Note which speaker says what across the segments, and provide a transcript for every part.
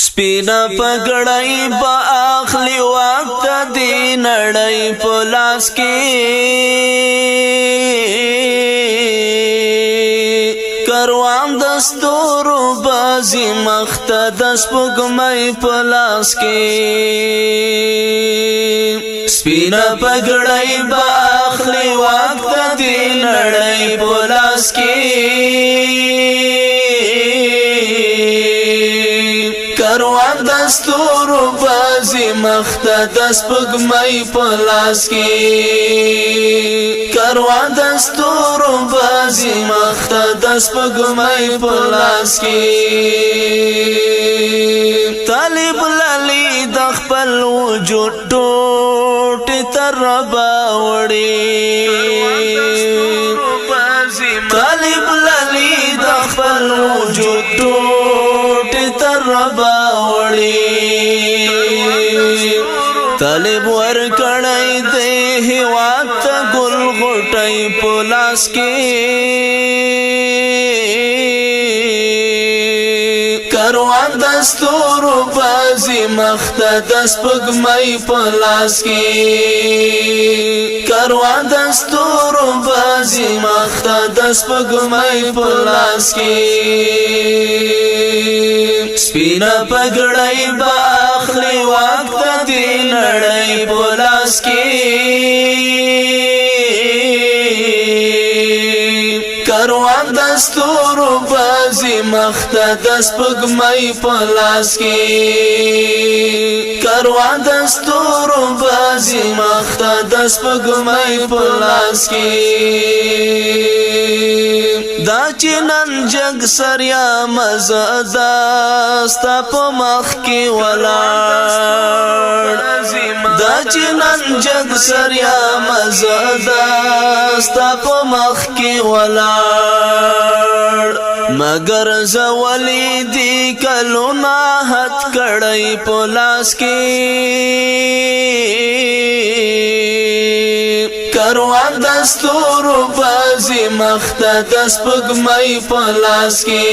Speaker 1: سپینا پګړای با اخلی وخت دی نړۍ پلاس کې کاروان دستورو بازی مخت دس پګمای پلاس کې سپینا پګړای با اخلی وخت دی نړۍ پلاس کې کاروان دستورو بازی مخت دس پګمای پلاس کې کاروان دستورو بازی مخت دس پګمای پلاس کې طالب للی د خپل وجود ټوټ تر باوړي طالب للی د خپل وجود ټوټ تر باوړي طالب ور کړای دی هوا ته ګل غټي پلاس کې کاروان دستورو بازی مخت دس پګمای پلاس کې کاروان دستورو بازی مخت دس پګمای پلاس کې سپینا پګړای با اخلی وخت دی نړۍ پلاس کې کاروان دستورو بازی مخت دس پګمای پلاس کې کاروان دستورو بازی مخت دس پګمای پلاس کې دا چنن جگ سریا مزدا ستا په مخ کې ولاړ دا چنن جگ سریا مزدا ستا په مخ کې ولاړ مگر زولی دی کلونا حد کړی پلاس کې کاروان دستورو بازی مخت دس پګمای پلاس کې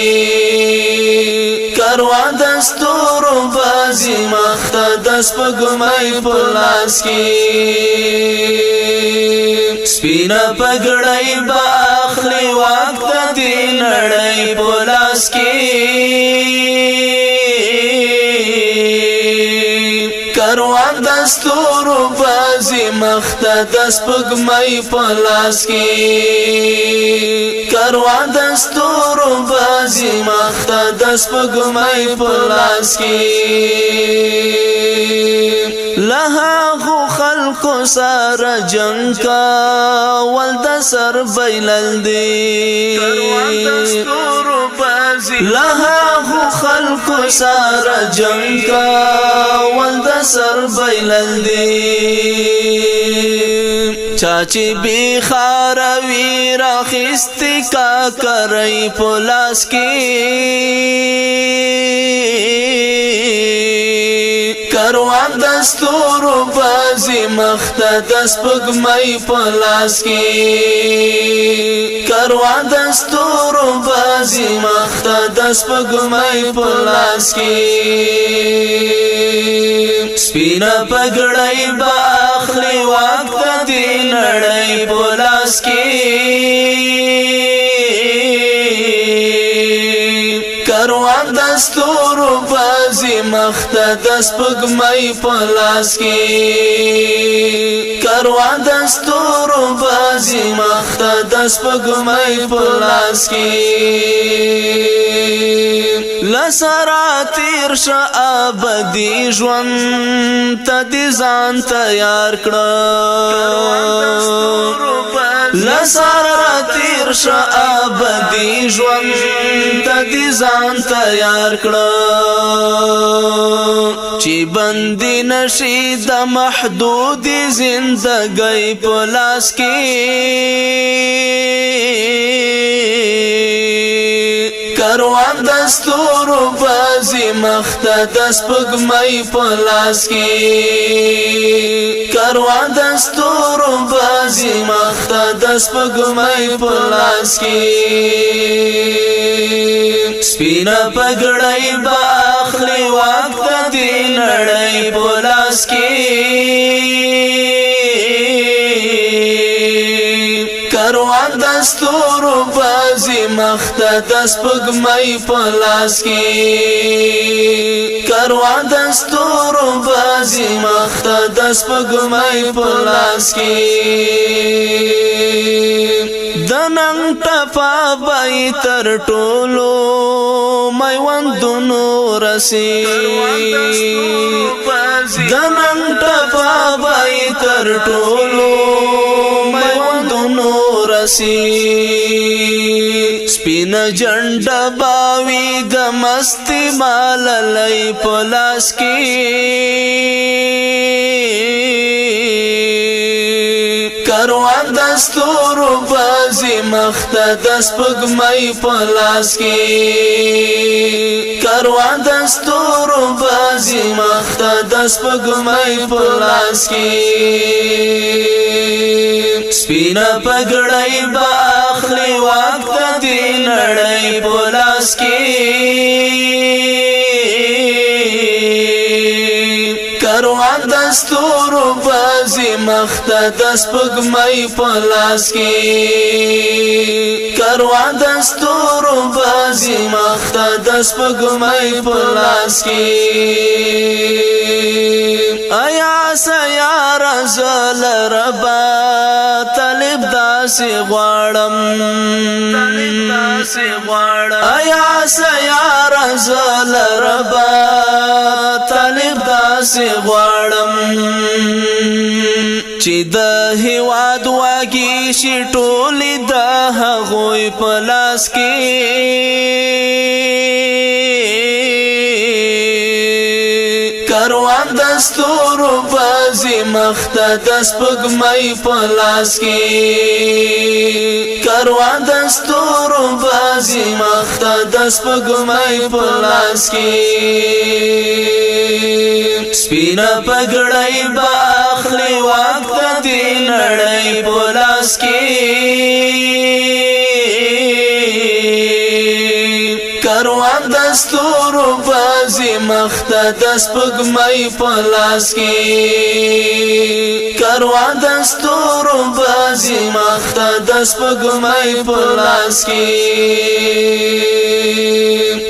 Speaker 1: کاروان دستورو بازی مخت دس پګمای پلاس کې سپینا پګړای با اخلی وخت دی نړۍ پلاس کې کاروان دستورو بازی مخت دس پګمای پلاس کې کاروان دستورو بازی مخت دس پګمای پلاس کې لها خو خلقو سره جنگ کا ولد سر بیلل دی لها خو خلقو سره جنگ کا ولد سر بیلل دی چاچی بی خاروی راخستی کا کرئی پلاس کی کاروان دستورو بازی مخت دس پګمای پلاس کې کاروان دستورو بازی مخت دس پګمای پلاس کې سپینا پګړای با اخلی وخت دی نړۍ پلاس کې کاروان دستورو بازی مخت دس پګمای پلاس کې کاروان دستورو بازی مخت دس پګمای پلاس کې لسرا تیر شا ابدی ژوند ته دې ځان تیار کړه لسرا تیر شا ابدی ژوند ته دې ځان تیار کړه چې بندي نشي د محدود زندګۍ پلاس کې کاروان دستورو بازی مخت دس پګمای پلاس کې کاروان دستورو بازی مخت دس پګمای پلاس کې سپینا پګړای با اخلی وا کاروان دستورو بازی مخته دست پگمئی پلاس کی کاروان دستورو بازی مخته دست پگمئی پلاس کی دننگ ټپا بای تر ټولو میوندونو رسی دننگ ټپا بای تر ټولو میوندونو رسی سپین جنډا باوی د مستی ماللای پلاس کی کاروان دستورو بازی مخته دست پگمئی پلاس کی کاروان دستورو بازی مخته دست پگمئی پلاس کی سپینا پگڑای با اخلی وقت دی نڑای پلاس کی کاروان دستورو بازی مخته دست پگمئی پلاس کی کاروان دستورو بازی مخته دست پگمئی پلاس کی آیا سیار زل ربا طالب داسی غواړم آیا سیار زل ربا طالب داسی غواړم چې د هیواد واګي شي ټولې د هغوی په لاس کې کاروان دستورو بازی مخته دست پگمئی پلاس کی کاروان دستورو بازی مخته دست پگمئی پلاس کی سپینا پگڑای با اخلی وقت دی نڑای پلاس کی کاروان دستورو بازی مخته دست پگمئی پلاس کی کاروان دستورو بازی مخته دست پگمئی پلاس کی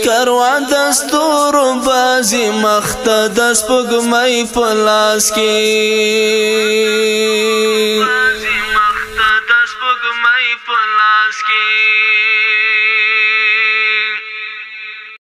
Speaker 1: کاروان دستورو بازی مخته دست پگمئی پلاس کی